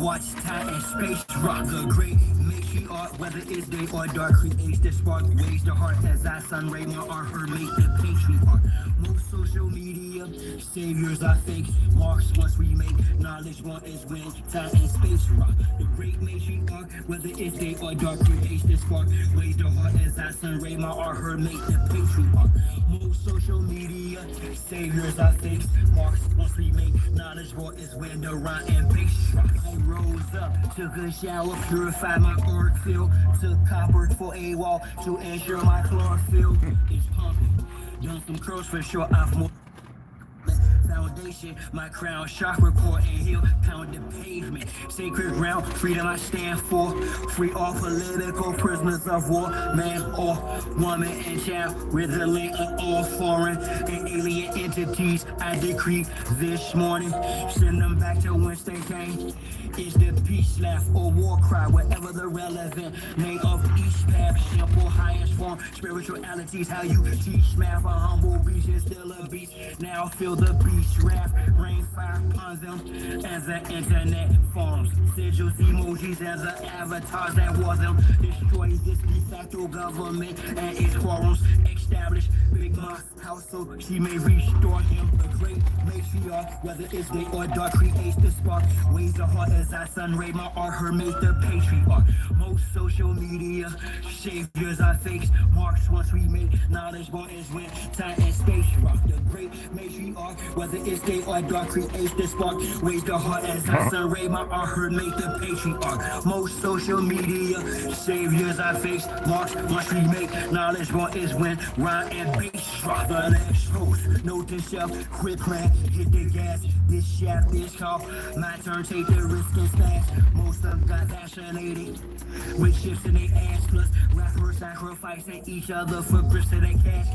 watch time and space rock. The great matriarch, whether it's day or dark, creates the spark, waves the heart as I sun ray my art, her make the patriarch. Most social media saviors are fake. Marks once we make knowledge one is when time and space rock. The great matriarch, whether it's day or dark, creates the spark, waves the heart as I sun ray my art, her make the patriarch. Most social media saviors are fake. Marks once we make knowledge one is when the rhyme and bass rock. I rose up, took a shower, purified my auric field, took copper for a wall to ensure my chlorophyll is pumping. Done some curls for sure, I've more foundation, my crown, chakra core and heel, pound the pavement, sacred ground, freedom I stand for, free all political prisoners of war, man or woman and child, resilient of all foreign and alien entities, I decree this morning, send them back to whence they came. Is the peace laugh or war cry, whatever the relevant name of each path, simple highest form, spiritualities, how you teach math, a humble beast is still a beast, now feel the beast wrath, rain fire upon them as the internet forms, sigils, emojis as the avatars that war them, destroy this de facto government and its quorums, establish big moss house so she may restore him, the great matriarch, whether it's day or dark, creates the spark, waves the heart as I sun ray my art, her make the patriarch. Most social media saviors are fakes, marks once we make knowledge born is when time and space rock. The great matriarch, whether it's day or dark, creates the spark, waves the heart as I sun ray my art, her make the patriarch. Most social media saviors are fakes, marks once we make knowledge born is when rhyme and bass rock. The next post, note to self, quit playing, hit the gas, this shaft is called my turn, take the risk and smash. Most of got fascinated with chips in their ass, plus rappers sacrificing each other for grips in their cash.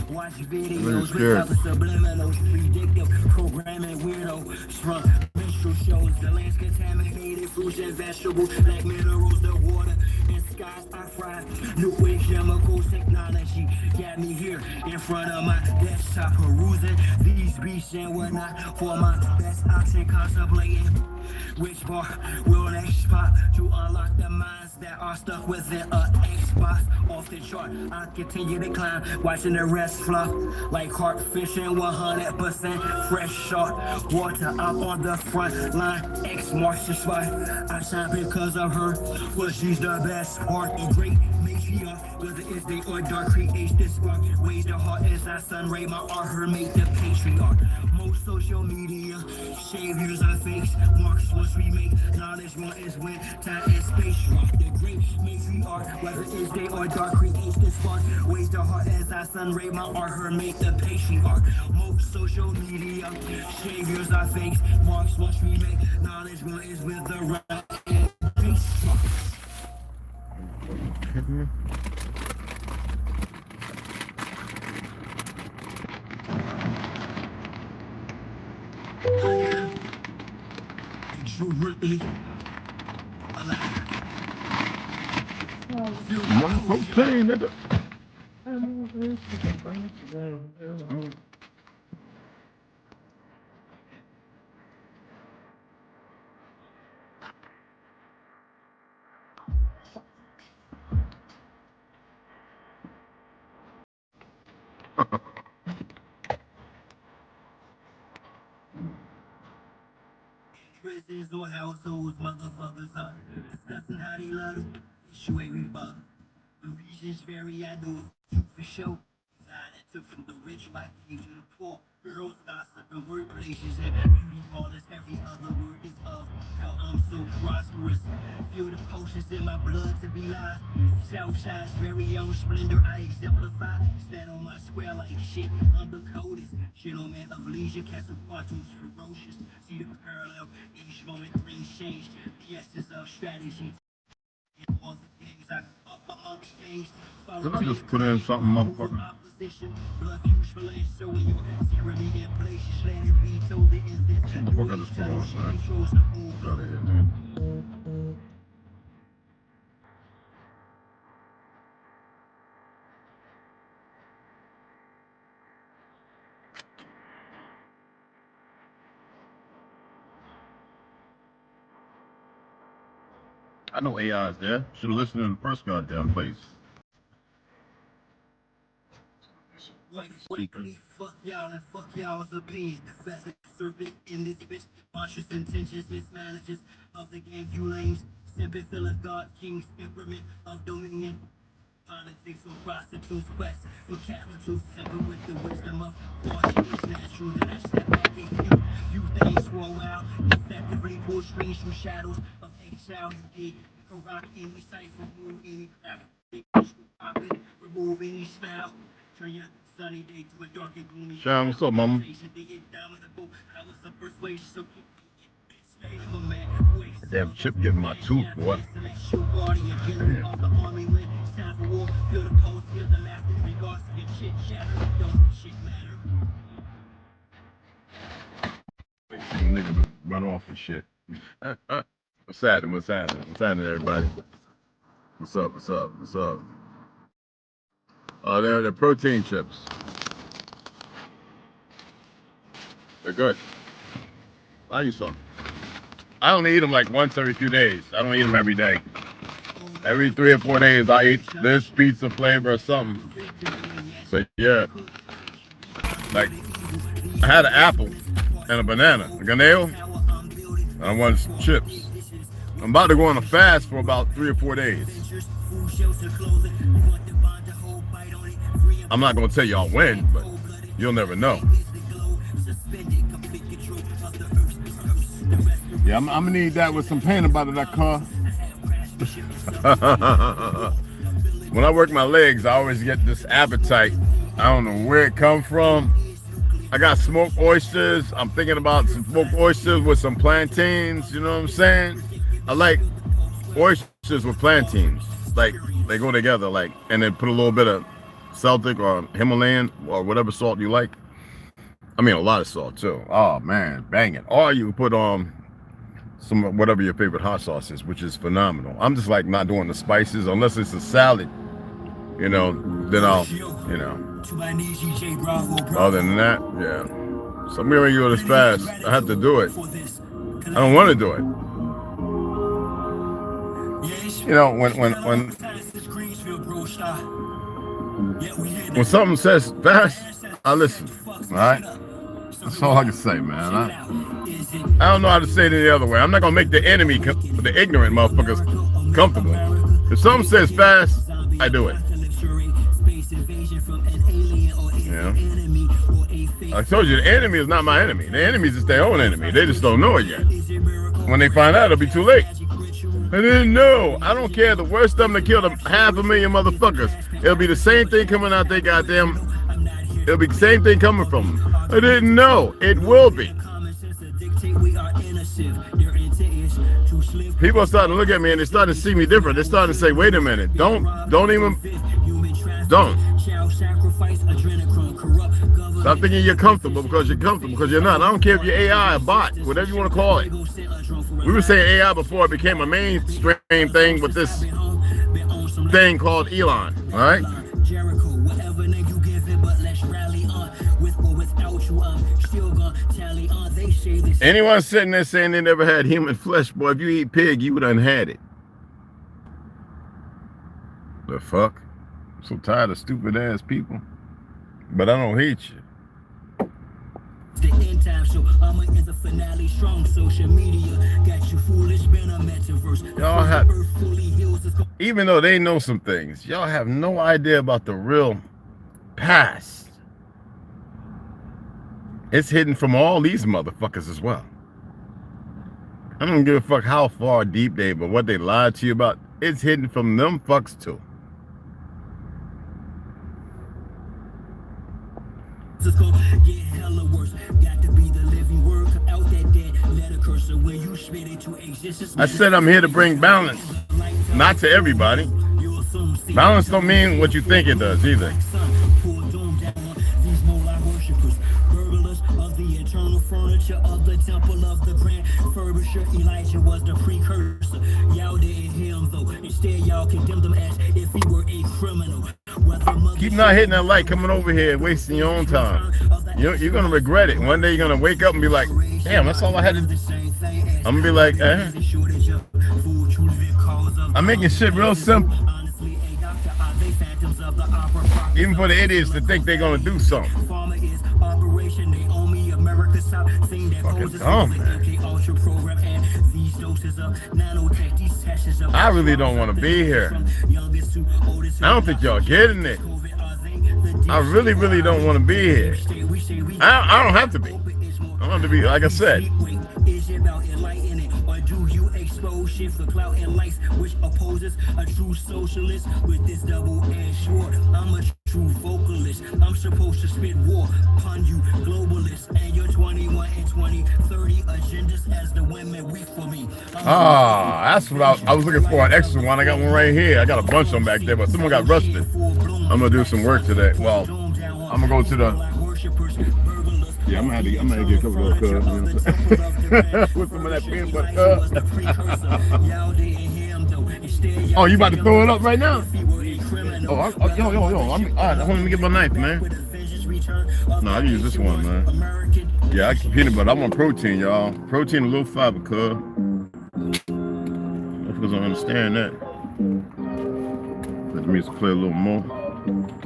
Watch videos without the subliminals, predictive programming weirdos from minstrel shows. The land's contaminated, fruits and vegetables, black minerals, the water and skies I fry. New age chemicals, technology got me here in front of my desktop, perusing these beats and whatnot for my best option, contemplating which bar will next pop to unlock the minds that are stuck within a Xbox. Off the chart, I continue to climb, watching the rest flop like carp fishing, 100% fresh shark water. I'm on the front line, X marks the spot. I shine because of her, but she's the best part. A great matriarch, whether it's day or dark, creates this spark, waves the heart as I sun ray my art, her make the patriarch. Most social media saviors are fakes, marks once we make knowledge one is when time and space rock. The great matriarch, whether it's day or dark, creates the spark, waves the heart as I sun ray my art, her make the patriarch. Most social media saviors are fakes, marks once we make knowledge one is with the right and space rock. Really alive. Prisons or households, motherfuckers are discussing how they love them. Issue ain't rebuttal. The reasons vary, I know for sure. Design that took from the rich, my king to the poor. Girls gossip in workplaces and beauty parlors. Every other word is of how I'm so prosperous. Feel the potions in my blood to be live. Southside's very own splendor, I exemplify. Stand on my square like shit, I'm the coldest. Gentleman of leisure, castle cartoons ferocious. See the parallel, each moment brings change. The essence of strategy. All the things I up amongst things. Did I just put in something, motherfucker? Blood fuse for land, so when you're secretly in places, let it be told the instance. What the fuck is this for, man? Controls the whole Out of here, man. I know AI is there. Should have listened in the first goddamn place. Fuck y'all's opinion. Best serpent in this bitch. Monstrous intentions, mismanages of the game. You lames, simping feeling God, king's temperament of dominion. Politics for prostitutes, quest for capitals, simple with the wisdom of caution. It's natural that I step back and you things roll out. Effectively pull strings from shadows of eggshell. You dig, corrupt any cipher, move any crap. Remove any smile. Turn your sunny day to a dark and gloomy. Sean, what's up, mama? Damn chip getting my tooth, boy. Nigga run off and shit. What's happening? What's happening? What's happening, everybody? What's up? What's up? What's up? They're protein chips. They're good. I use some. I only eat them like once every few days. I don't eat them every day. Every 3 or 4 days, I eat this pizza flavor or something. But yeah, like I had an apple and a banana, a ganeo, and I wanted some chips. I'm about to go on a fast for about 3 or 4 days. I'm not gonna tell y'all when, but you'll never know. Yeah, I'm gonna need that with some peanut butter, that car. When I work my legs, I always get this appetite. I don't know where it comes from. I got smoked oysters. I'm thinking about some smoked oysters with some plantains. You know what I'm saying? I like oysters with plantains. Like they go together. Like, and then put a little bit of Celtic or Himalayan or whatever salt you like. I mean, a lot of salt too. Oh man, bang it. Or you put some whatever your favorite hot sauce is, which is phenomenal. I'm just like not doing the spices unless it's a salad, you know. Then I'll, you know. Other than that, yeah. So I'm gonna go this fast. I have to do it. I don't want to do it. You know, when something says fast, I listen. All right. That's all I can say, man. I don't know how to say it any other way. I'm not gonna make the enemy, the ignorant motherfuckers, comfortable. If something says fast, I do it. Yeah. I told you the enemy is not my enemy. The enemy is just their own enemy. They just don't know it yet. When they find out, it'll be too late. I didn't know. I don't care. The worst of them that killed 500,000 motherfuckers. It'll be the same thing coming out they goddamn. It'll be the same thing coming from them. I didn't know. It will be. People are starting to look at me and they're starting to see me different. They're starting to say, wait a minute. Don't even. Stop thinking you're comfortable because you're comfortable, because you're not. I don't care if you're AI, a bot, whatever you want to call it. We were saying AI before it became a mainstream thing with this thing called Elon, all right? Anyone sitting there saying they never had human flesh, boy, if you eat pig, you would have had it. The fuck? I'm so tired of stupid ass people. But I don't hate you. The end time show, is a finale strong. Social media got you foolish, been a metaverse. Y'all have, even though they know some things, y'all have no idea about the real past. It's hidden from all these motherfuckers as well. I don't give a fuck how far deep they, but what they lied to you about, it's hidden from them fucks too. It's gonna get hella worse. Got to be the living word. Cut out that dead letter cursor when you spit into existence. I said I'm here to bring balance, not to everybody. Balance don't mean what you think it does either. Furniture of the temple of the grand furbisher. Elijah was the precursor. Y'all didn't hear him though. Instead, y'all condemned him as if he were a criminal. Keep not hitting that light coming over here and wasting your own time. You're gonna regret it. One day you're gonna wake up and be like, damn, that's all I had to do. I'm gonna be like, I'm making shit real simple. Even for the idiots to think they're gonna do something. Fucking dumb, man. I really don't want to be here. I don't think y'all getting it. I really, really don't want to be here. I don't have to be. I want to be, like I said. Shit for clout and likes, which opposes a true socialist with this double-edged sword. I'm a true vocalist. I'm supposed to spit war upon you globalists and your 21 and 2030 agendas as the women weep for me. That's what I was looking for, an extra one. I got one right here. I got a bunch of them back there, but someone got rusted. I'm gonna do some work today. Well, I'm gonna go to the. Yeah, I'm gonna get a couple of those with some of that peanut butter. Oh, you about to throw it up right now? Oh, yo. Let me get my knife, man. No, I use this one, man. Yeah, I peanut butter. I want protein, y'all. Protein, a little fiber, cuz. Motherfuckers don't understand that. Let me just play a little more.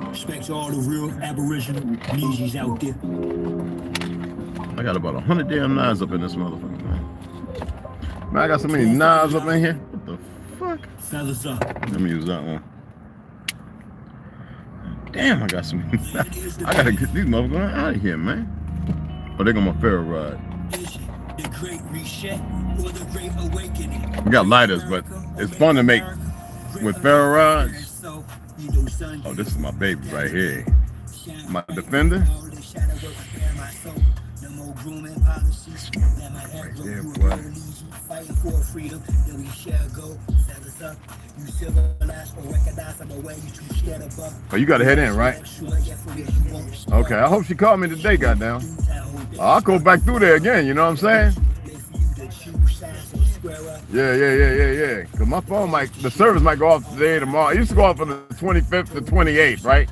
Respect to all the real Aboriginal Neesies out there. I got about 100 damn knives up in this motherfucker, man. Man, I got so many knives up in here. What the fuck? Feathers up. Let me use that one. Damn, I got some. I gotta get these motherfuckers out of here, man. Oh, they got my ferro rod. We got lighters, but it's fun to make with ferro rods. Oh, this is my baby right here. My Defender. Right there, boy. Oh, you gotta head in, right? Okay, I hope she called me today, goddamn. I'll go back through there again, you know what I'm saying? Yeah. Cause my phone the service might go off today, tomorrow. It used to go off on the 25th to 28th, right?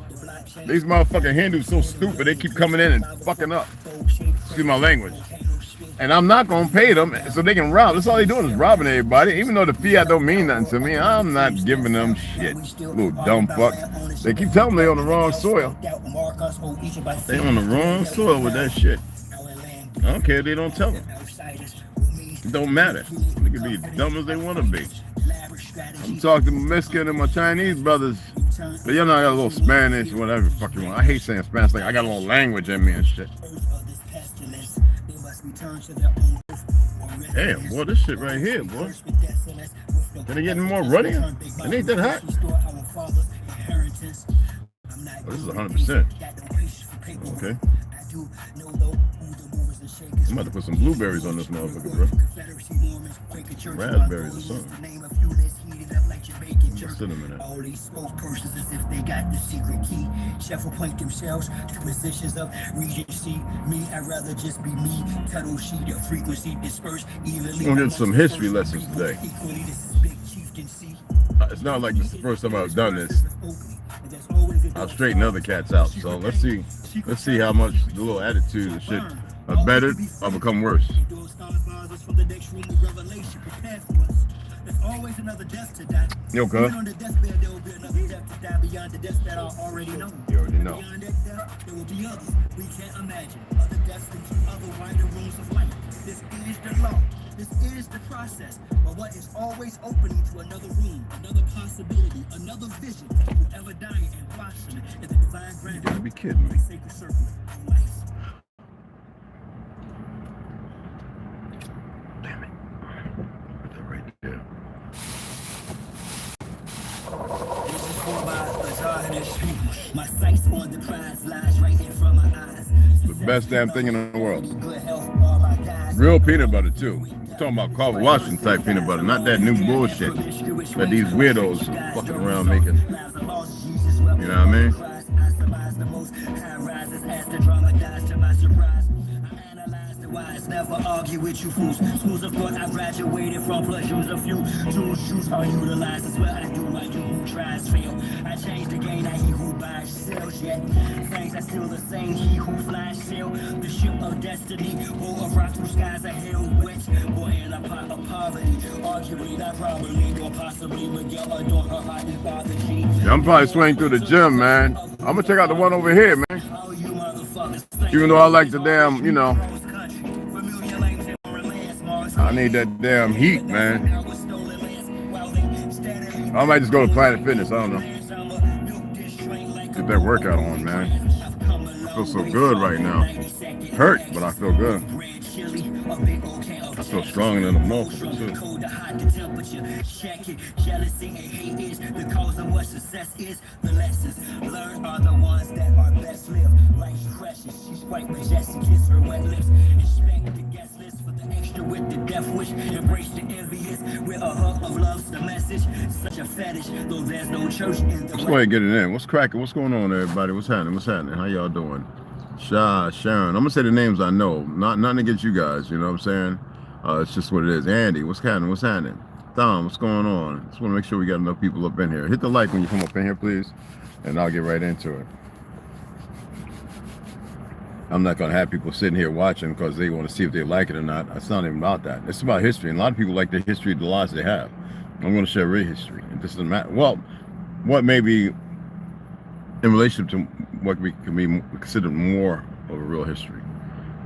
These motherfucking Hindus so stupid, they keep coming in and fucking up. Excuse my language. And I'm not gonna pay them so they can rob. That's all they doing is robbing everybody. Even though the fiat don't mean nothing to me, I'm not giving them shit. Little dumb fucks. They keep telling me they on the wrong soil. They on the wrong soil with that shit. I don't care if they don't tell them. It don't matter. They can be as dumb as they want to be. I'm talking to my Mexican and my Chinese brothers. But you know, I got a little Spanish, whatever fucking one. I hate saying Spanish. Like I got a little language in me and shit. Damn, boy, this shit right here, boy. Can it get more runny? It ain't that hot. Oh, this is 100%. Okay. I'm about to put some blueberries on this motherfucker, bro. Raspberries or something. Cinnamon. All these spokespersons as if they got the secret key. Chef will point themselves to positions of regency. Me, I'd rather just be me. Tunnel sheet of frequency dispersed evenly. We're gonna get some history lessons today. It's not like this is the first time I've done this. I'll straighten other cats out. So let's see how much the little attitude and shit are better or become worse. Always another death to die. You okay? On the deathbed, there will be another death to die beyond the death that I already know. You already know. Beyond that death, there will be others we can't imagine. Other deaths into other wider rooms of life. This is the law. This is the process. But what is always opening to another room, another possibility, another vision. Whoever dying and blossoming in the divine grandeur. You gotta be kidding me. Sacred circle of life. Damn it. Put that right there. My sights on the prize lies right in front of my eyes. The best damn thing in the world. Real peanut butter too. I'm talking about Carver Washington type peanut butter, not that new bullshit that these weirdos fucking around making. You know what I mean? Never argue with you fools. Schools of thought I graduated from, plus use a few tools are utilized as well. I do my you who tries fail. I changed the game, not he who buys sells yet. Things are still the same, he who flies sail. The ship of destiny, or a rock through skies of hell wet. Boy in a pot of poverty, argue Yeah, I'm probably swaying through the gym, man. I'm gonna check out the one over here, man. Even though I like the damn, you know, I need that damn heat, man. I might just go to Planet Fitness. I don't know. Get that workout on, man. I feel so good right now. Hurt, but I feel good. I feel strong in the motherfucker too. With the death wish, embrace the envious with a hug of love's the message. Such a fetish, though there's no church in the. Let's go ahead and get it in. What's cracking? What's going on, everybody? What's happening? What's happening? How y'all doing? Sharon. I'm gonna say the names I know. Nothing against you guys. You know what I'm saying? It's just what it is. Andy, what's happening? What's happening? Tom, what's going on? Just want to make sure we got enough people up in here. Hit the like when you come up in here, please, and I'll get right into it. I'm not going to have people sitting here watching because they want to see if they like it or not. It's not even about that. It's about history. And a lot of people like the history of the lives they have. I'm going to share real history. It doesn't matter. Well, what may be in relationship to what we can be considered more of a real history.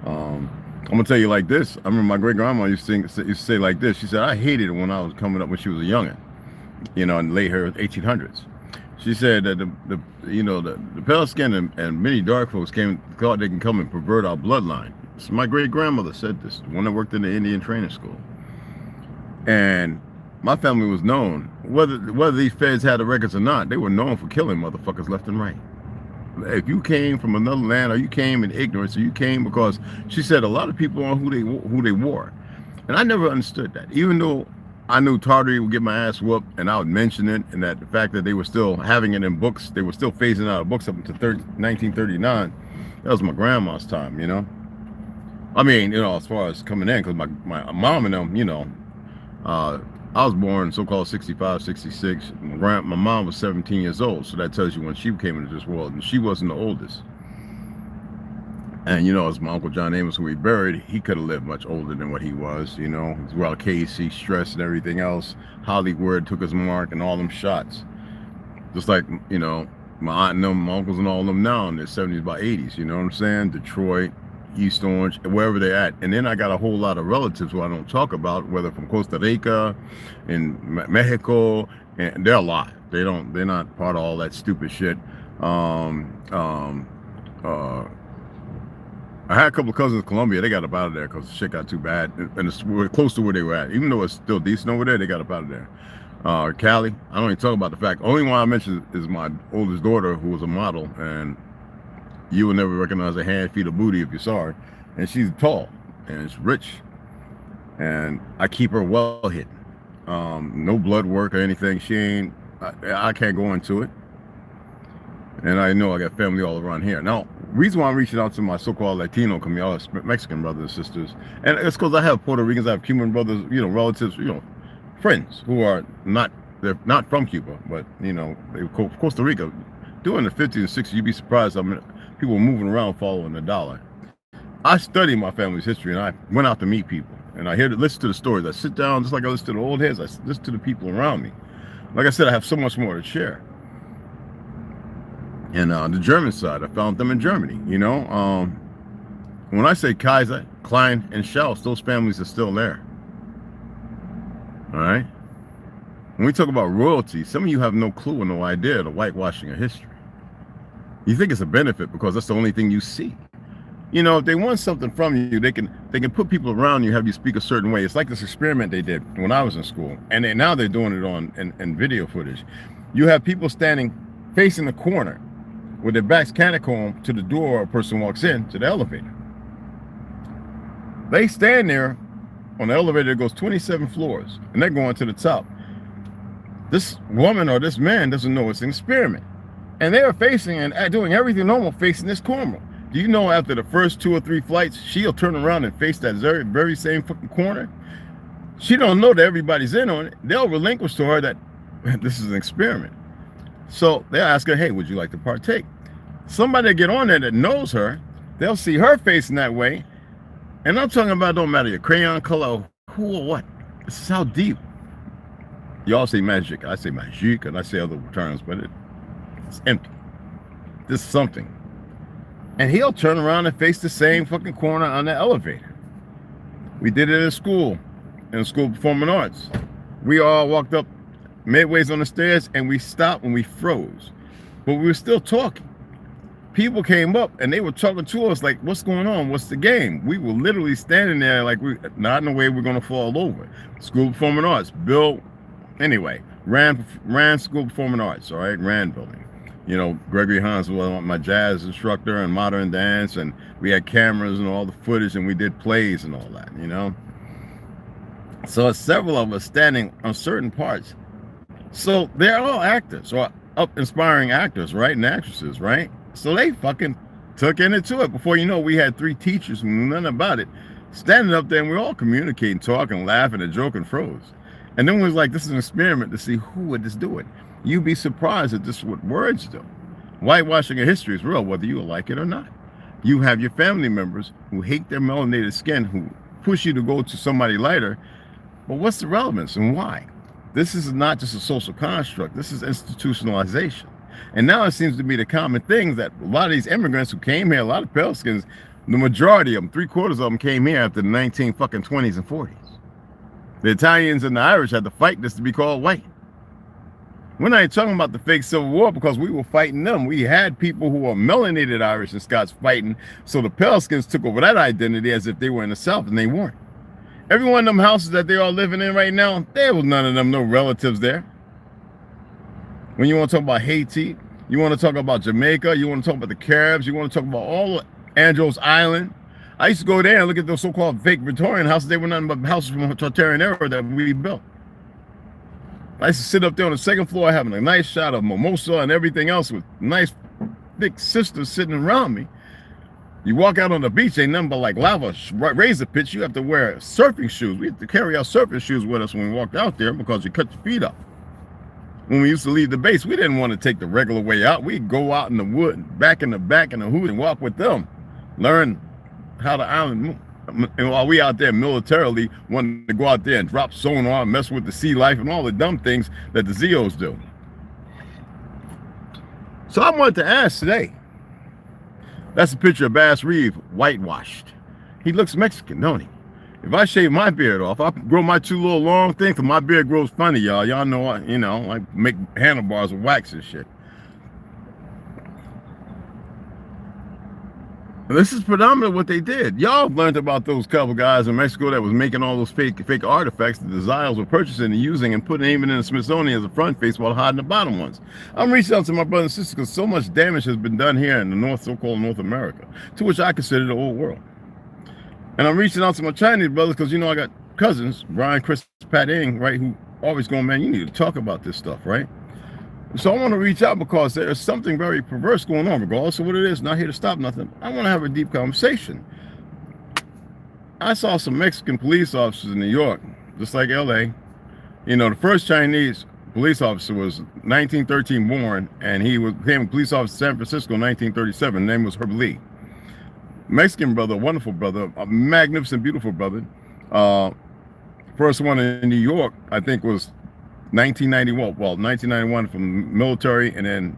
I'm going to tell you like this. I remember my great-grandma used to say like this. She said, I hated it when I was coming up when she was a youngin', you know, in late 1800s. She said that the pale skin and many dark folks thought they can come and pervert our bloodline. So my great grandmother said this, the one that worked in the Indian training school. And my family was known, whether these feds had the records or not, they were known for killing motherfuckers left and right. If you came from another land, or you came in ignorance, or you came because she said a lot of people on who they wore, and I never understood that, even though I knew Tartary would get my ass whooped, and I would mention it, and that the fact that they were still having it in books, they were still phasing out of books up until 1939. That was my grandma's time, you know. I mean, you know, as far as coming in, because my mom and them, you know, I was born so-called 65, 66. My mom was 17 years old, so that tells you when she came into this world, and she wasn't the oldest. And, you know, as my Uncle John Amos, who we buried, he could have lived much older than what he was, you know. Well, Casey, stress and everything else. Hollywood took his mark and all them shots. Just like, you know, my aunt and them, my uncles and all of them now in their 70s by 80s, you know what I'm saying? Detroit, East Orange, wherever they're at. And then I got a whole lot of relatives who I don't talk about, whether from Costa Rica, in Mexico, and they're alive. They're not part of all that stupid shit. I had a couple of cousins in Colombia. They got up out of there because the shit got too bad. And we're close to where they were at. Even though it's still decent over there, they got up out of there. Cali, I don't even talk about the fact. Only one I mentioned is my oldest daughter, who was a model. And you will never recognize her hand, feet, or booty if you saw her. And she's tall and she's rich. And I keep her well hidden. No blood work or anything. She ain't, I can't go into it. And I know I got family all around here. Now, reason why I'm reaching out to my so-called Latino community, all Mexican brothers and sisters, and it's because I have Puerto Ricans, I have Cuban brothers, you know, relatives, you know, friends who are they're not from Cuba, but, you know, Costa Rica. During the 50s and 60s, you'd be surprised how many people were moving around following the dollar. I study my family's history, and I went out to meet people, and I listen to the stories. I sit down, just like I listen to the old heads, I listen to the people around me. Like I said, I have so much more to share. And the German side, I found them in Germany, you know. When I say Kaiser, Klein, and Schaus, those families are still there. All right? When we talk about royalty, some of you have no clue or no idea of the whitewashing of history. You think it's a benefit because that's the only thing you see. You know, if they want something from you, they can put people around you, have you speak a certain way. It's like this experiment they did when I was in school. And now they're doing it in video footage. You have people standing facing the corner with their backs catacomb to the door a person walks in to the elevator. They stand there on the elevator that goes 27 floors, and they're going to the top. This woman or this man doesn't know it's an experiment. And they are facing and doing everything normal facing this corner. Do you know after the first 2 or 3 flights, she'll turn around and face that very same fucking corner? She don't know that everybody's in on it. They'll relinquish to her that this is an experiment. So they'll ask her, hey, would you like to partake? Somebody that get on there that knows her, they'll see her facing that way. And I'm talking about, don't matter your crayon color, who or what. This is how deep Y'all say magic, I say magique, and I say other terms, but it's empty. There's something. And he'll turn around and face the same fucking corner on the elevator. We did it in school of performing arts. We all walked up midways on the stairs and we stopped and we froze. But we were still talking. People came up and they were talking to us like, what's going on? What's the game? We were literally standing there like, not in a way we're gonna fall over. School of Performing Arts, Bill, anyway, ran School of Performing Arts, all right, ran building. You know, Gregory Hans was my jazz instructor and modern dance, and we had cameras and all the footage, and we did plays and all that, you know. So several of us standing on certain parts. So they're all actors, or up inspiring actors, right, and actresses, right? So they fucking took into it. Before you know, we had 3 teachers who knew nothing about it, standing up there, and we're all communicating, talking, laughing, and joking, froze. And then we was like, this is an experiment to see who would this do it. You'd be surprised at just what words do. Whitewashing of history is real, whether you like it or not. You have your family members who hate their melanated skin, who push you to go to somebody lighter. But what's the relevance and why? This is not just a social construct. This is institutionalization. And now it seems to be the common thing that a lot of these immigrants who came here, a lot of pale skins, the majority of them, 3/4 of them came here after the 1920s and 40s. The Italians and the Irish had to fight this to be called white. We're not even talking about the fake Civil War because we were fighting them. We had people who were melanated Irish and Scots fighting, so the pale skins took over that identity as if they were in the South, and they weren't. Every one of them houses that they're all living in right now, there was none of them, no relatives there. When you want to talk about Haiti, you want to talk about Jamaica, you want to talk about the Caribs, you want to talk about all of Andros Island. I used to go there and look at those so-called fake Victorian houses. They were nothing but houses from the Tartarian era that we built. I used to sit up there on the 2nd floor having a nice shot of mimosa and everything else with nice big sisters sitting around me. You walk out on the beach, ain't nothing but like lava, razor pits. You have to wear surfing shoes. We had to carry our surfing shoes with us when we walked out there because you cut your feet up. When we used to leave the base, we didn't want to take the regular way out. We'd go out in the wood, back in the hood, and walk with them. Learn how the island moved. And while we out there militarily wanting to go out there and drop sonar, mess with the sea life, and all the dumb things that the Zeos do. So I wanted to ask today. That's a picture of Bass Reeves, whitewashed. He looks Mexican, don't he? If I shave my beard off, I grow my 2 little long things, because my beard grows funny, y'all. Y'all know, I make handlebars with wax and shit. This is predominantly what they did. Y'all learned about those couple guys in Mexico that was making all those fake artifacts that the Zios were purchasing and using and putting even in the Smithsonian as a front face while hiding the bottom ones. I'm reaching out to my brothers and sisters because so much damage has been done here in the North, so-called North America, to which I consider the old world. And I'm reaching out to my Chinese brothers because, I got cousins, Brian, Chris, Pat Ing, right, who always going, man, you need to talk about this stuff, right? So I want to reach out because there's something very perverse going on, regardless of what it is. Not here to stop nothing. I want to have a deep conversation. I saw some Mexican police officers in New York, just like LA. The first Chinese police officer was 1913 born, and he became a police officer in San Francisco in 1937. His name was Herb Lee. Mexican brother, wonderful brother, a magnificent, beautiful brother. First one in New York, I think, was 1991 from military, and then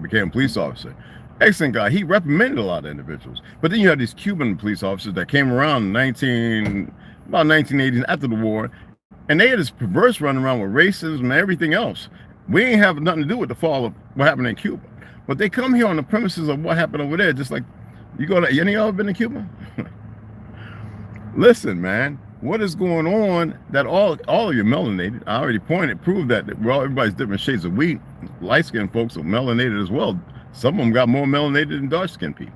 became a police officer. Excellent guy. He reprimanded a lot of individuals. But then you had these Cuban police officers that came around in about 1980s after the war, and they had this perverse running around with racism and everything else. We ain't have nothing to do with the fall of what happened in Cuba, but they come here on the premises of what happened over there. Just like any of y'all been to Cuba? Listen, man. What is going on that all of you melanated? I already proved that everybody's different shades of wheat. Light-skinned folks are melanated as well. Some of them got more melanated than dark-skinned people.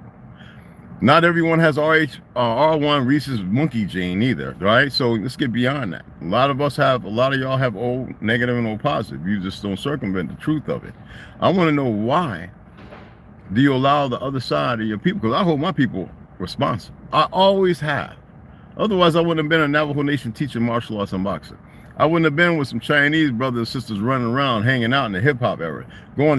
Not everyone has R1 Rhesus monkey gene either, right? So let's get beyond that. A lot of y'all have O negative and O positive. You just don't circumvent the truth of it. I want to know, why do you allow the other side of your people? Because I hold my people responsible. I always have. Otherwise, I wouldn't have been a Navajo Nation teaching martial arts and boxing. I wouldn't have been with some Chinese brothers and sisters running around, hanging out in the hip-hop era,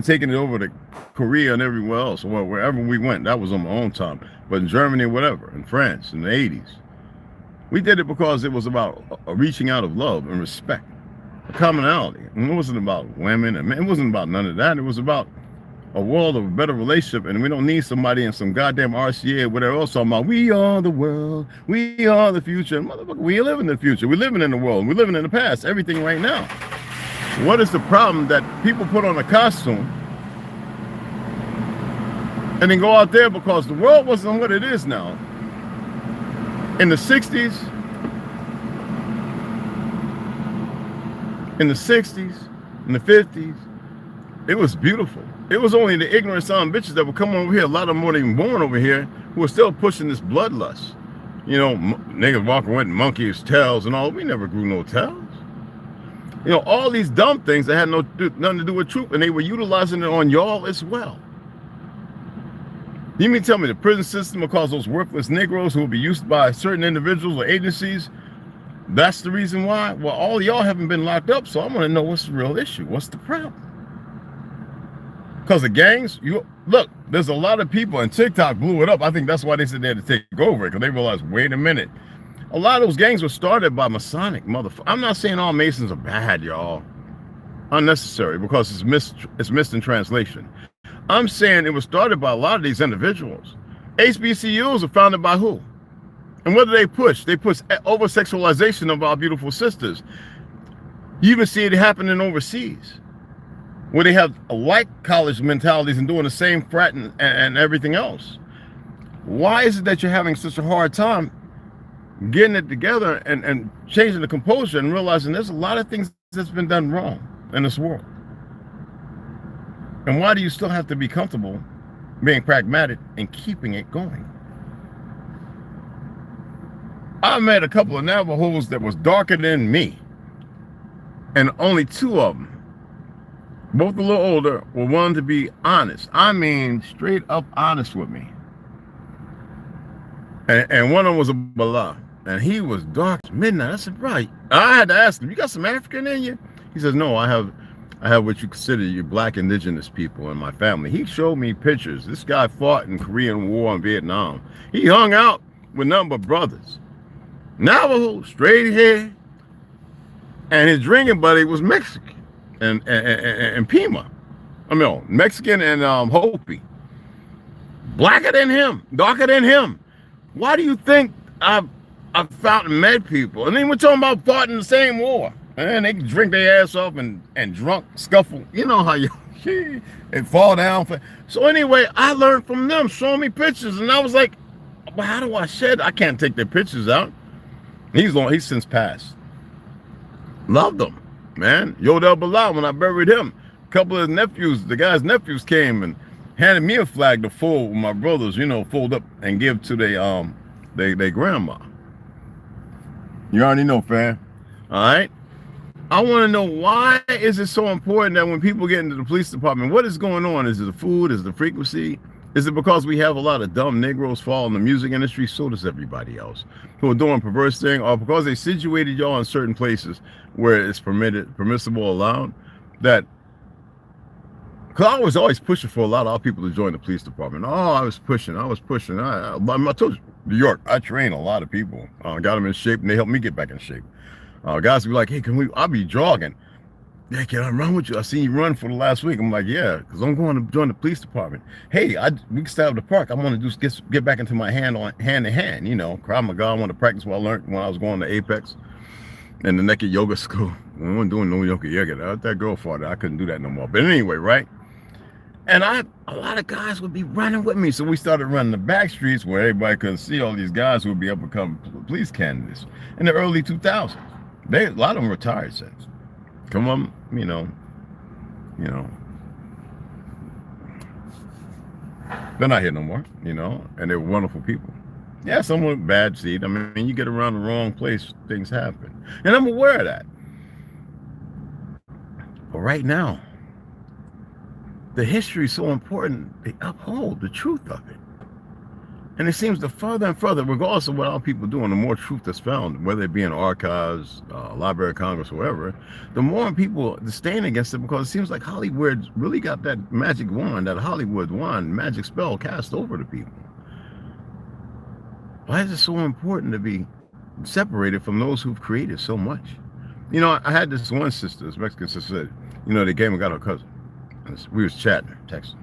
taking it over to Korea and everywhere else, or wherever we went. That was on my own time. But in Germany, whatever, in France, in the 80s. We did it because it was about reaching out of love and respect. a commonality. And it wasn't about women and men. It wasn't about none of that. It was about a world of a better relationship, and we don't need somebody in some goddamn RCA or whatever else talking about we are the world, we are the future. Motherfucker, we live in the future. We're living in the world. We're living in the past. Everything right now. What is the problem that people put on a costume and then go out there because the world wasn't what it is now? In the 60s, in the 50s, it was beautiful. It was only the ignorant son of bitches that would come over here. A lot of them weren't even born over here who were still pushing this bloodlust. You know, niggas walking with monkeys' tails and all. We never grew no tails. You know, all these dumb things that had nothing to do with truth, and they were utilizing it on y'all as well. You mean tell me the prison system will cause those worthless Negroes who will be used by certain individuals or agencies? That's the reason why? Well, all y'all haven't been locked up, so I want to know what's the real issue. What's the problem? Because the gangs, look, there's a lot of people, and TikTok blew it up. I think that's why they said they had to take over it, because they realized, wait a minute. A lot of those gangs were started by Masonic motherfuckers. I'm not saying all Masons are bad, y'all. Unnecessary, because it's missed in translation. I'm saying it was started by a lot of these individuals. HBCUs are founded by who? And what do they push? They push over-sexualization of our beautiful sisters. You even see it happening overseas, where they have like college mentalities and doing the same frat and everything else. Why is it that you're having such a hard time getting it together and changing the composure and realizing there's a lot of things that's been done wrong in this world? And why do you still have to be comfortable being pragmatic and keeping it going? I met a couple of Navajos that was darker than me, and only two of them, both a little older, were willing to be honest. I mean, straight up honest with me. And one of them was a Bala, and he was dark as midnight. I said, right. I had to ask him, you got some African in you? He says, no, I have what you consider your black indigenous people in my family. He showed me pictures. This guy fought in Korean War and Vietnam. He hung out with nothing but brothers. Navajo, straight hair, and his drinking buddy was Mexican and Pima. I mean, Mexican and Hopi. Blacker than him, darker than him. Why do you think I've found and met people? And then we're talking about fought in the same war. And they drink their ass off and drunk, scuffle. You know how you and fall down. So anyway, I learned from them, showing me pictures. And I was like, well, how do I shed? I can't take their pictures out. He's since passed. Loved them, man. Yodel Bilal, when I buried him, a couple of nephews, the guy's nephews came and handed me a flag to fold with my brothers, you know, fold up and give to their grandma. You already know, fam. All right. I want to know, why is it so important that when people get into the police department, what is going on? Is it the food? Is it the frequency? Is it because we have a lot of dumb Negroes fall in the music industry? So does everybody else who are doing perverse things, or because they situated y'all in certain places where it's permissible, allowed? That, because I was always pushing for a lot of our people to join the police department. Oh, I was pushing. I told you, New York, I train a lot of people. Got them in shape, and they helped me get back in shape. Guys be like, hey, I'll be jogging. Yeah, can I run with you? I seen you run for the last week. I'm like, yeah, because I'm going to join the police department. Hey, we can stay at the park. I want to get back into my hand to hand, you know. Krav Maga, I want to practice what I learned when I was going to Apex and the naked yoga school. We weren't doing no yoga. That girl fought it. I couldn't do that no more. But anyway, right? And a lot of guys would be running with me. So we started running the back streets where everybody could see all these guys who would be able to become police candidates in the early 2000s. A lot of them retired since. Come on, you know, they're not here no more, you know, and they're wonderful people. Yeah, some with bad seed. I mean, you get around the wrong place, things happen. And I'm aware of that. But right now, the history is so important, they uphold the truth of it. And it seems the further and further, regardless of what our people do, and the more truth that's found, whether it be in archives, Library of Congress, wherever, the more people disdain against it, because it seems like Hollywood really got that magic wand, that Hollywood wand, magic spell cast over the people. Why is it so important to be separated from those who've created so much? You know, I had this one sister, this Mexican sister, said, you know, they came and got her cousin. We was chatting, texting,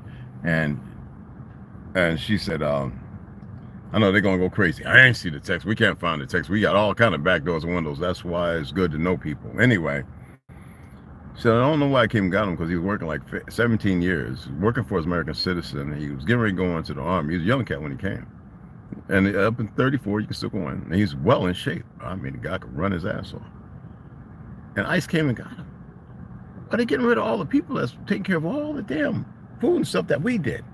and she said, I know they're gonna go crazy. I ain't see the text. We can't find the text. We got all kind of back doors and windows. That's why it's good to know people. Anyway, so I don't know why I came and got him, because he was working like 17 years, working for his American citizen. He was getting ready to go into the army. He was a young cat when he came. And up in 34, you can still go in. And he's well in shape. I mean, the guy could run his ass off. And ICE came and got him. Are they getting rid of all the people that's taking care of all the damn food and stuff that we did?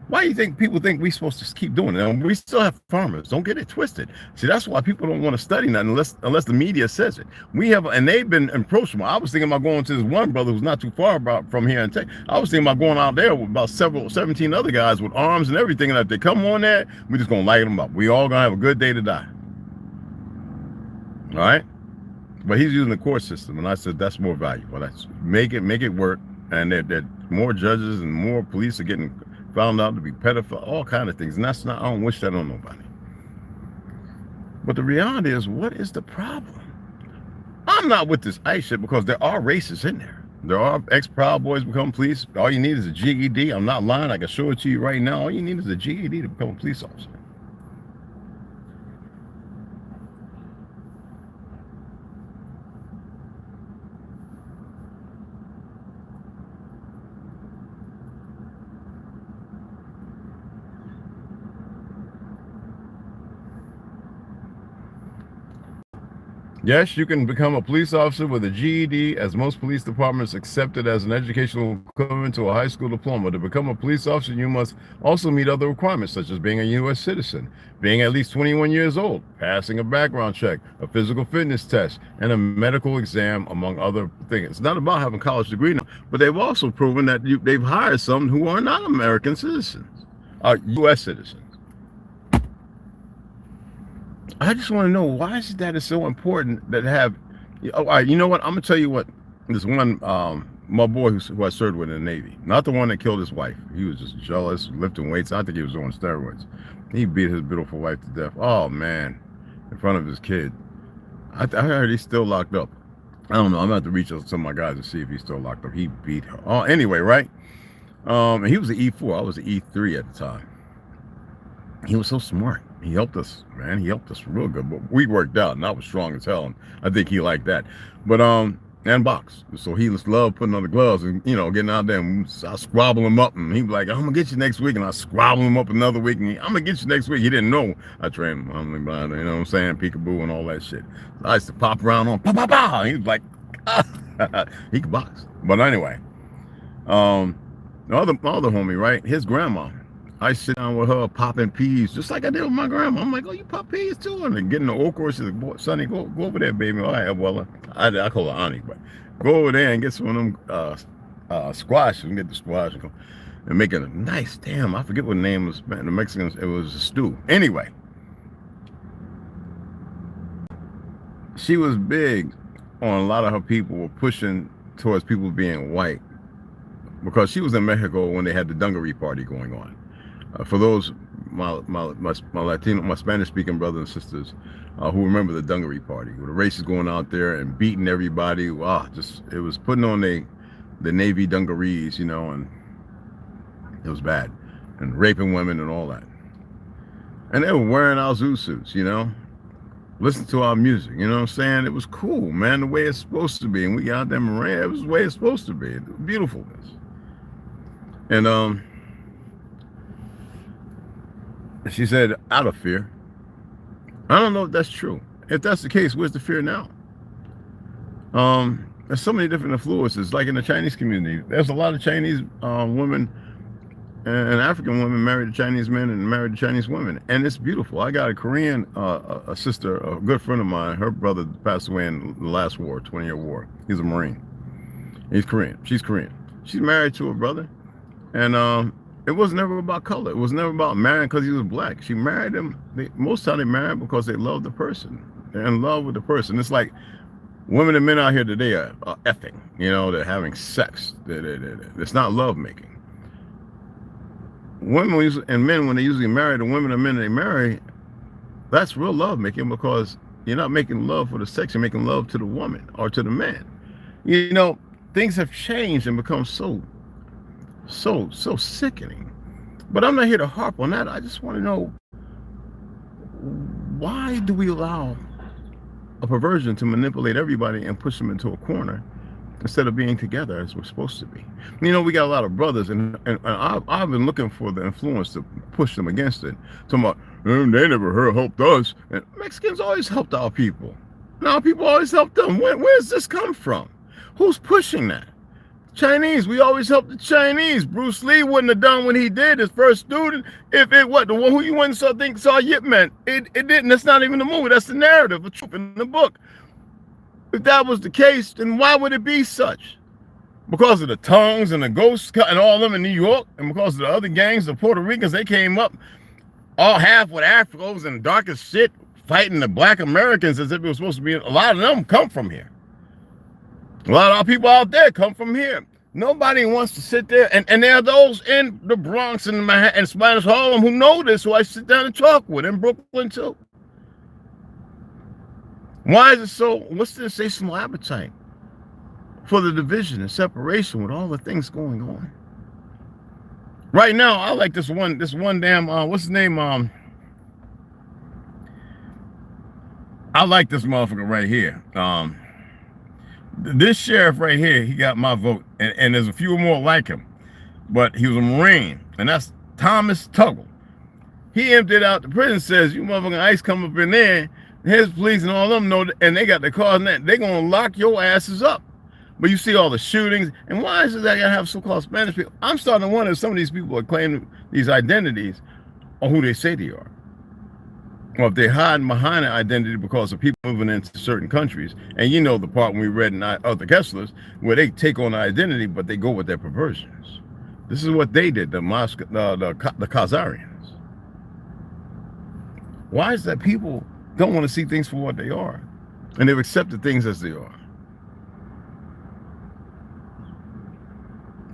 Why do you think people think we're supposed to keep doing it? And we still have farmers. Don't get it twisted. See, that's why people don't want to study nothing unless the media says it. We have, and they've been approachable. I was thinking about going to this one brother who's not too far from here in Texas. I was thinking about going out there with about 17 other guys with arms and everything. And if they come on there, we're just gonna light them up. We all gonna have a good day to die. All right. But he's using the court system, and I said that's more valuable. That's make it work, and that more judges and more police are getting found out to be pedophile, all kind of things. And that's not, I don't wish that on nobody. But the reality is, what is the problem? I'm not with this ICE shit, because there are racists in there. There are ex-Proud Boys become police. All you need is a GED. I'm not lying. I can show it to you right now. All you need is a GED to become a police officer. Yes, you can become a police officer with a GED, as most police departments accept it as an educational equivalent to a high school diploma. To become a police officer, you must also meet other requirements, such as being a U.S. citizen, being at least 21 years old, passing a background check, a physical fitness test, and a medical exam, among other things. It's not about having a college degree now, but they've also proven that they've hired some who are not American citizens, U.S. citizens. I just want to know, why is it that it's so important that have, all right, you know what, I'm gonna tell you what, this one, my boy who I served with in the Navy, not the one that killed his wife. He was just jealous, lifting weights. I think he was on steroids. He beat his beautiful wife to death. Oh man, in front of his kid. I heard he's still locked up. I don't know, I'm gonna have to reach out to some of my guys to see if he's still locked up. He beat her. Oh, anyway, right? And he was an E4, I was an E3 at the time. He was so smart. He helped us, man. He helped us real good. But we worked out, and I was strong as hell, and I think he liked that. But and box. So he just loved putting on the gloves and, you know, getting out there, and I squabble him up, and he'd be like, I'm gonna get you next week, and I squabble him up another week, and I'm gonna get you next week. He didn't know I trained him. You know what I'm saying? Peekaboo and all that shit. So I used to pop around on pa. He was like, he could box. But anyway, the other homie, right? His grandma. I sit down with her popping peas, just like I did with my grandma. I'm like, oh, you pop peas too? And then getting the okra. She's like, boy, Sonny, go over there, baby. All right, well, I call her Auntie, but go over there and get some of them squash, and get the squash and make it a nice, damn, I forget what the name was, the Mexicans, it was a stew. Anyway, she was big on a lot of her people were pushing towards people being white, because she was in Mexico when they had the dungaree party going on. For those my Latino, my Spanish-speaking brothers and sisters who remember the dungaree party, where the races going out there and beating everybody, wow, just it was putting on the Navy dungarees, you know, and it was bad, and raping women and all that. And they were wearing our zoo suits, you know, listen to our music, you know what I'm saying? It was cool, man, the way it's supposed to be. And we got out there, Maria, it was the way it's supposed to be. Beautifulness. And she said, out of fear. I don't know if that's true. If that's the case, where's the fear now? There's so many different influences, like in the Chinese community. There's a lot of Chinese women and African women married to Chinese men and married to Chinese women. And it's beautiful. I got a Korean a sister, a good friend of mine. Her brother passed away in the last war, 20-year war. He's a Marine. He's Korean. She's Korean. She's married to her brother. And it was never about color. It was never about marrying because he was black. She married him. Most time they married because they love the person. They're in love with the person. It's like women and men out here today are effing. You know, they're having sex. It's not love making. Women and men, when they usually marry the women and men they marry, that's real love making, because You're not making love for the sex. You're making love to the woman or to the man. You know, things have changed and become so sickening. But I'm not here to harp on that. I just want to know, why do we allow a perversion to manipulate everybody and push them into a corner instead of being together as we're supposed to be? You know, we got a lot of brothers, and I've been looking for the influence to push them against it. Talking about, they never helped us. And Mexicans always helped our people. Now people always helped them. Where's this come from? Who's pushing that? Chinese, we always help the Chinese. Bruce Lee wouldn't have done what he did, his first student, if it what the one who you went and saw Yip Man. It didn't. That's not even the movie. That's the narrative, the truth in the book. If that was the case, then why would it be such? Because of the tongues and the ghosts and all of them in New York, and because of the other gangs, the Puerto Ricans, they came up all half with Afros and dark as shit, fighting the black Americans as if it was supposed to be. A lot of them come from here. A lot of our people out there come from here. Nobody wants to sit there, and there are those in the Bronx and Manhattan and Spanish Harlem who know this, who I sit down and talk with, in Brooklyn too. Why is it so? What's the insatiable appetite for the division and separation with all the things going on? Right now, I like this one damn, what's his name? I like this motherfucker right here. This sheriff right here, he got my vote, and there's a few more like him, but he was a Marine, and that's Thomas Tuggle. He emptied out the prison, says, you motherfucking ICE come up in there, his police and all of them know, and they got the cars and that, they're gonna lock your asses up. But you see all the shootings, and why is it that I gotta have so-called Spanish people? I'm starting to wonder if some of these people are claiming these identities or who they say they are. Or if they're hiding behind an identity because of people moving into certain countries. And you know the part when we read in other Kesslers, where they take on the identity, but they go with their perversions. This is what they did, the Khazarians. Why is that people don't want to see things for what they are? And they've accepted things as they are.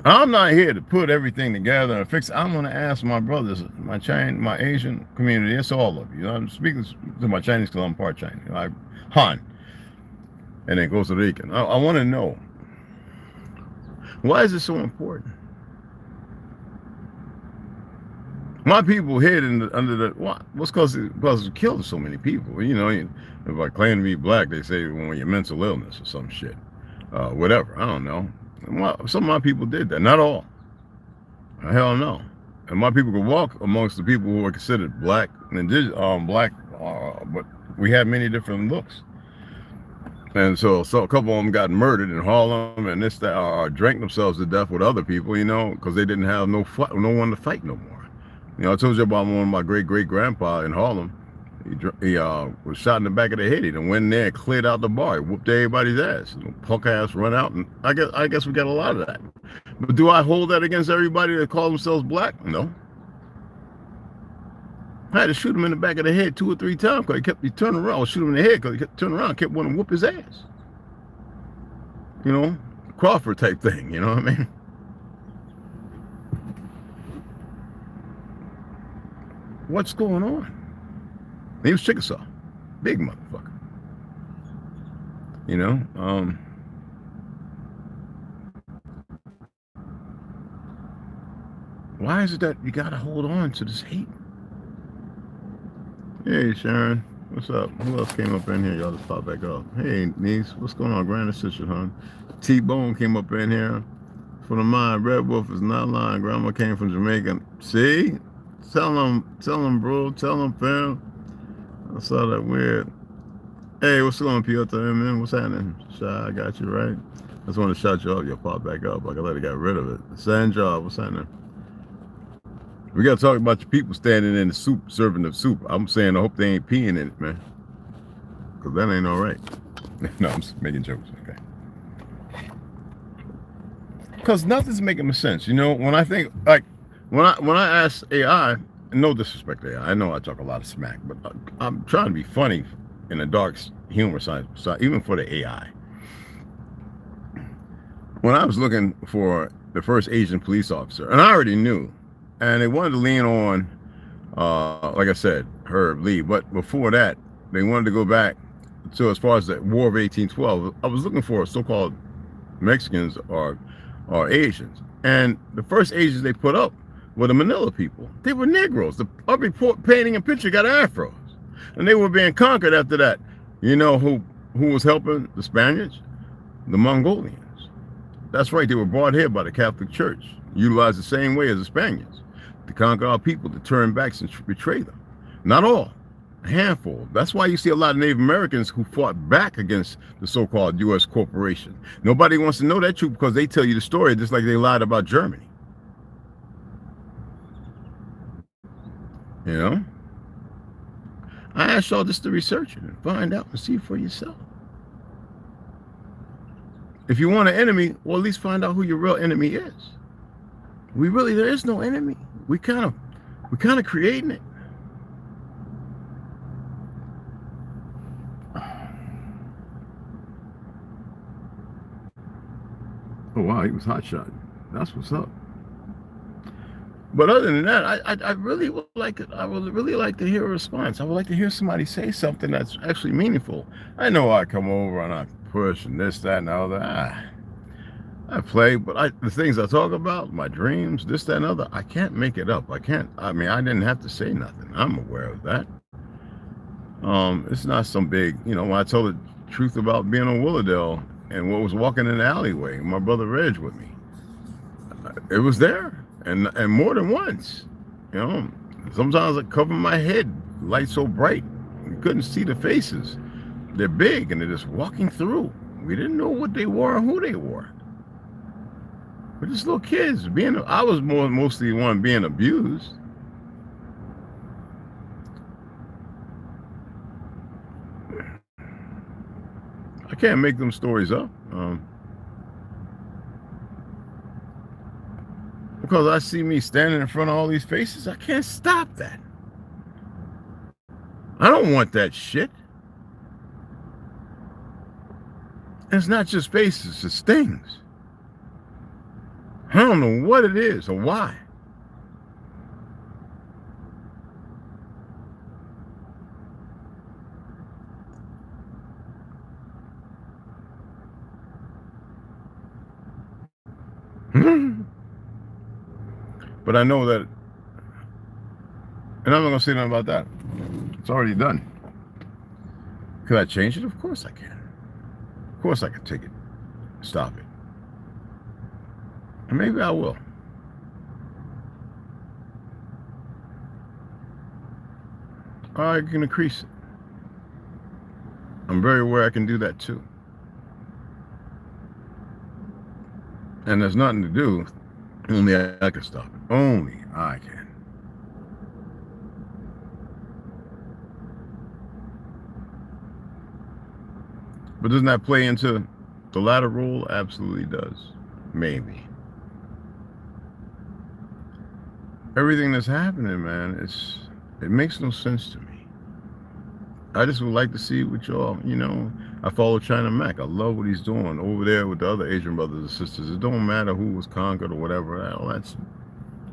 I'm not here to put everything together and fix it. I'm going to ask my brothers, my Asian community, it's all of you. I'm speaking to my Chinese because I'm part Chinese. Han, and then Costa Rican. I want to know, why is it so important? My people hid under the, what's because it killed so many people. You know, if I claim to be black, they say, well, your mental illness or some shit. Whatever, I don't know. Some of my people did that, not all. Hell no. And my people could walk amongst the people who are considered black and indigenous, but we had many different looks. And so a couple of them got murdered in Harlem, and drank themselves to death with other people, you know, because they didn't have no one to fight no more. You know, I told you about one of my great-great-grandpa in Harlem. He was shot in the back of the head. He went in there and cleared out the bar. He whooped everybody's ass. Punk ass run out, and I guess we got a lot of that. But do I hold that against everybody that call themselves black? No. I had to shoot him in the back of the head 2 or 3 times because he turning around. I would shoot him in the head because he kept turning around, kept wanting to whoop his ass. You know, Crawford type thing. You know what I mean? What's going on? He was Chickasaw, big motherfucker. You know, why is it that you gotta hold on to this hate? Hey, Sharon, what's up? Who else came up in here? Y'all just pop back up. Hey, niece, what's going on? Grand sister, hon. T-Bone came up in here. For the mind, Red Wolf is not lying. Grandma came from Jamaica. See? Tell them, bro. Tell them, fam. I saw that weird. Hey, what's going on, Piotr, man? What's happening? Shy, I got you, right? I just want to shout you up. You'll pop back up. I let it get rid of it. Sandra, what's happening? We got to talk about your people standing in the soup, serving the soup. I'm saying I hope they ain't peeing in it, man. Because that ain't all right. No, I'm just making jokes, okay? Because nothing's making sense. You know, when I think, like, when I ask AI, no disrespect to AI, I know I talk a lot of smack, but I'm trying to be funny in the dark humor side, even for the AI. When I was looking for the first Asian police officer, and I already knew, and they wanted to lean on, like I said, Herb Lee, but before that, they wanted to go back So as far as the War of 1812, I was looking for so-called Mexicans or Asians, and the first Asians they put up were the Manila people. They were Negroes. The every painting and picture got afros, and they were being conquered after that. You know who was helping the Spaniards? The Mongolians. That's right. They were brought here by the Catholic Church, utilized the same way as the Spaniards to conquer our people, to turn back and betray them. Not all. A handful. That's why you see a lot of Native Americans who fought back against the so-called U.S. corporation. Nobody wants to know that truth because they tell you the story just like they lied about Germany. You know? I ask y'all just to research it and find out and see for yourself. If you want an enemy, well, at least find out who your real enemy is. There is no enemy. We kind of creating it. Oh wow, he was hot shot. That's what's up. But other than that, I really would like it. I would really like to hear a response. I would like to hear somebody say something that's actually meaningful. I know I come over and I push and this, that, and the other. I play, but the things I talk about, my dreams, this, that, and other, I can't make it up. I mean, I didn't have to say nothing. I'm aware of that. It's not some big, when I told the truth about being on Willowdale and what was walking in the alleyway, my brother Reg with me. It was there, and more than once. Sometimes I cover my head, light so bright, you couldn't see the faces. They're big, and they're just walking through. We didn't know what they were or who they were. We're just little kids. I was mostly the one being abused. I can't make them stories up. Because I see me standing in front of all these faces, I can't stop that. I don't want that shit. And it's not just faces, it's things. I don't know what it is or why. But I know that, and I'm not going to say nothing about that. It's already done. Could I change it? Of course I can. Of course I can take it, stop it. And maybe I will. Or I can increase it. I'm very aware I can do that too. And there's nothing to do. Only I can stop it. Only I can. But doesn't that play into the latter rule? Absolutely does. Maybe. Everything that's happening, man, it makes no sense to me. I just would like to see what y'all, I follow China Mac. I love what he's doing over there with the other Asian brothers and sisters. It don't matter who was conquered or whatever. All that's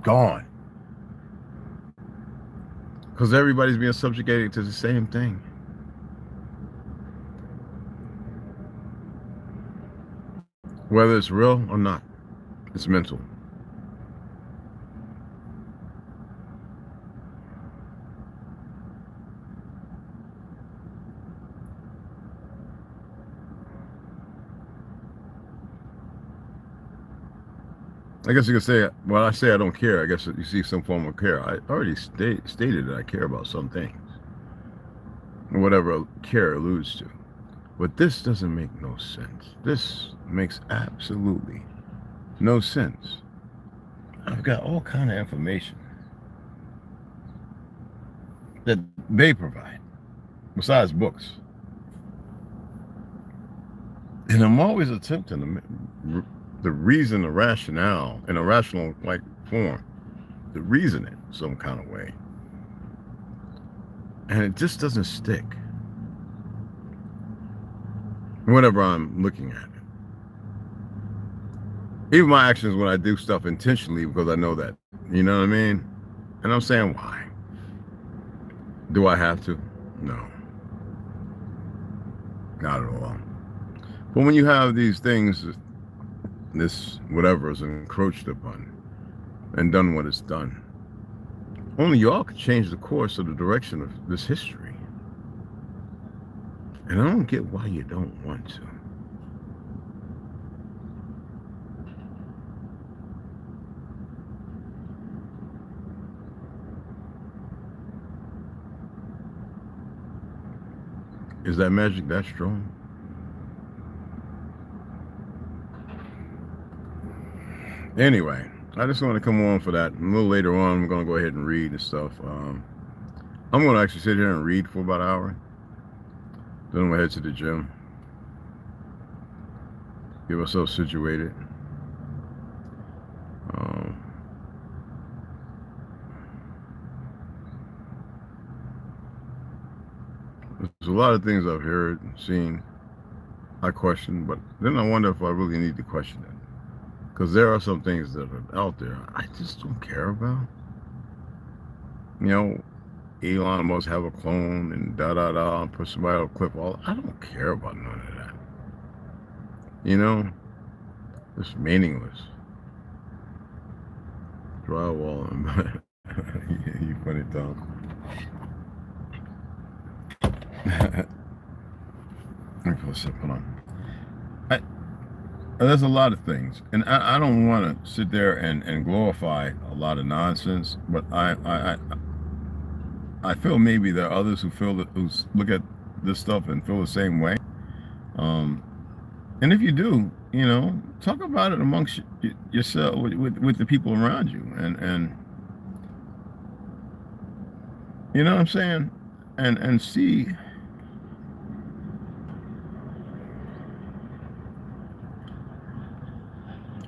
gone. Because everybody's being subjugated to the same thing. Whether it's real or not, it's mental. I guess you could say, when I say I don't care, I guess you see some form of care. I already stated that I care about some things, whatever care alludes to. But this doesn't make no sense. This makes absolutely no sense. I've got all kind of information that they provide, besides books. And I'm always attempting to reason the rationale in a rational form, to reason it some kind of way. And it just doesn't stick. Whenever I'm looking at it. Even my actions when I do stuff intentionally, because I know that, you know what I mean? And I'm saying, why? Do I have to? No. Not at all. But when you have these things, this whatever is encroached upon and done what it's done, only y'all could change the course of the direction of this history. And I don't get why you don't want to. Is that magic that strong? Anyway, I just want to come on for that. A little later on, I'm going to go ahead and read and stuff. I'm going to actually sit here and read for about an hour. Then I'm going to head to the gym. Get myself situated. There's a lot of things I've heard and seen I question, but then I wonder if I really need to question it. Because there are some things that are out there I just don't care about. You know, Elon must have a clone and da-da-da and put somebody on a clip. I don't care about none of that. You know, it's meaningless. Drywall and you funny Tom. Let me pull something on. There's a lot of things, and I don't want to sit there and glorify a lot of nonsense, but I feel maybe there are others who feel that, who look at this stuff and feel the same way. And if you do, you know, talk about it amongst yourself with the people around you, and you know what I'm saying, and see.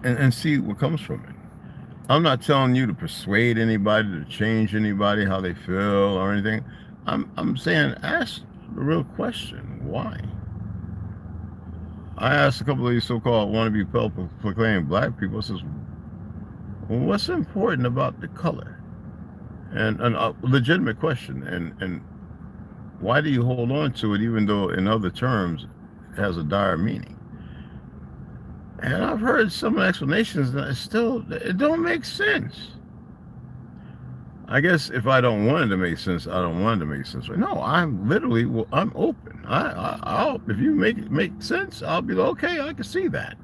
And see what comes from it. I'm not telling you to persuade anybody, to change anybody, how they feel or anything. I'm saying ask the real question, why? I asked a couple of these so-called wannabe proclaimed black people, says, well, what's important about the color? And a legitimate question, and why do you hold on to it even though in other terms it has a dire meaning? And I've heard some explanations that it don't make sense. I guess if I don't want it to make sense, I don't want it to make sense. No, I'm literally, well, I'm open. I'll if you make it make sense, I'll be like, okay, I can see that.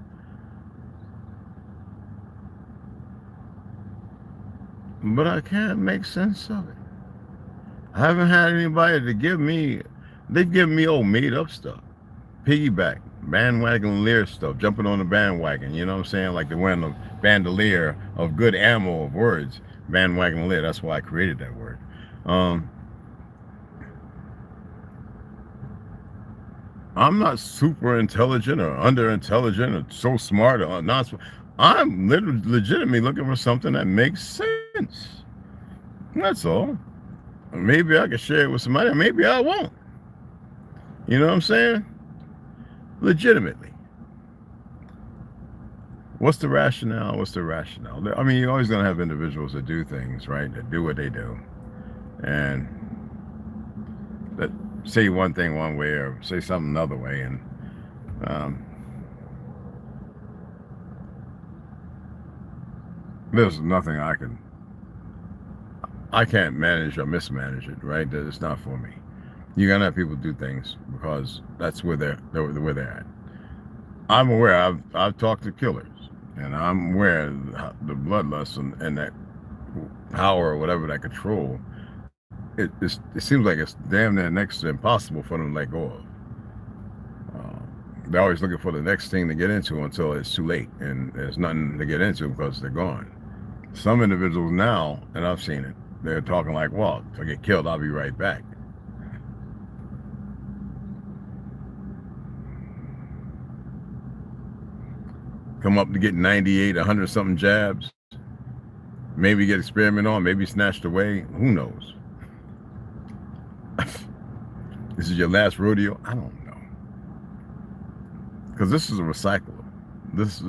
But I can't make sense of it. I haven't had anybody to give me, they've given me old made up stuff. Piggyback, bandwagon leer stuff, jumping on the bandwagon, you know what I'm saying? Like the one of bandolier of good ammo of words. Bandwagon leer, that's why I created that word. I'm not super intelligent or under intelligent or so smart or not. I'm literally legitimately looking for something that makes sense. That's all. Maybe I can share it with somebody, or maybe I won't. You know what I'm saying? Legitimately. What's the rationale? What's the rationale? I mean, you're always going to have individuals that do things, right? That do what they do. And that say one thing one way or say something another way. And there's nothing I can't manage or mismanage it, right? That it's not for me. You're gonna have people do things because that's where they're at. I'm aware. I've talked to killers, and I'm aware of the bloodlust and that power or whatever, that control. It seems like it's damn near next to impossible for them to let go of. They're always looking for the next thing to get into until it's too late, and there's nothing to get into because they're gone. Some individuals now, and I've seen it, they're talking like, well, if I get killed, I'll be right back. Come up to get 98, 100 something jabs, maybe get experimented on, maybe snatched away, who knows? This is your last rodeo? I don't know. Because this is a recycler. This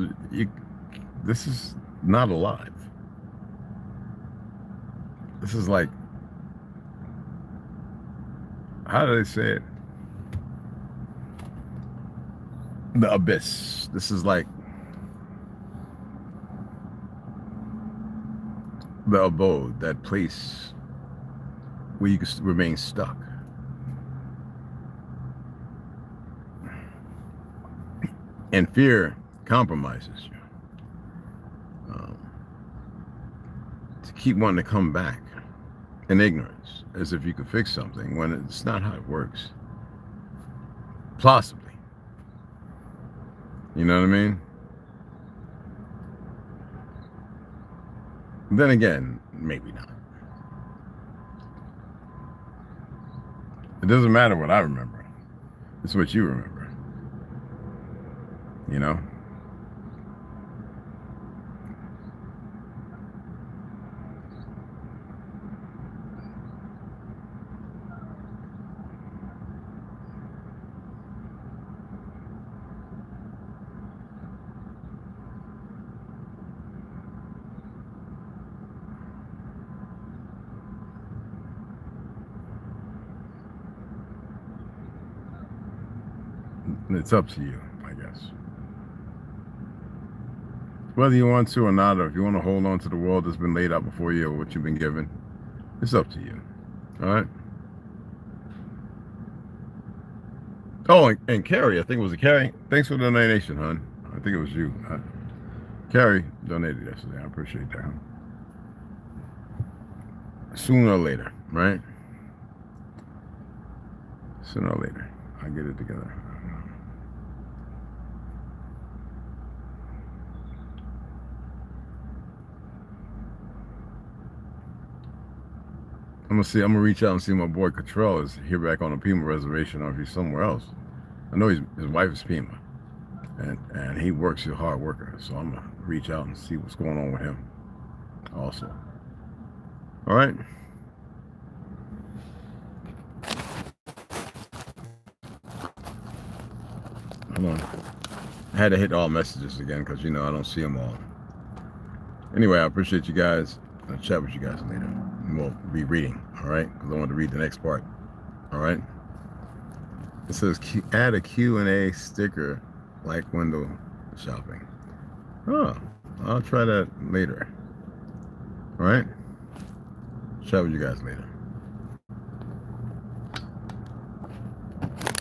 is not alive. This is like, how do they say it? the abyss. This is like the abode, that place where you can remain stuck. And fear compromises you to keep wanting to come back in ignorance, as if you could fix something when it's not how it works. Possibly. You know what I mean? Then again, maybe not. It doesn't matter what I remember. It's what you remember. You know? It's up to you, I guess. Whether you want to or not, or if you want to hold on to the world that's been laid out before you or what you've been given, it's up to you. All right? Oh, and Carrie, I think it was a Carrie. Thanks for the donation, hon. I think it was you. Carrie donated yesterday. I appreciate that. Sooner or later, right? Sooner or later, I get it together. I'm gonna reach out and see my boy Cottrell is here back on the Pima reservation, or if he's somewhere else. I know his wife is Pima, and he works. He's a hard worker, so I'm gonna reach out and see what's going on with him also. All right. Hold on. I had to hit all messages again because, you know, I don't see them all. Anyway, I appreciate you guys. I'll chat with you guys later. And we'll be reading, all right? Because I want to read the next part, all right? It says, add a Q&A sticker like window shopping. Oh, I'll try that later, all right? Chat with you guys later.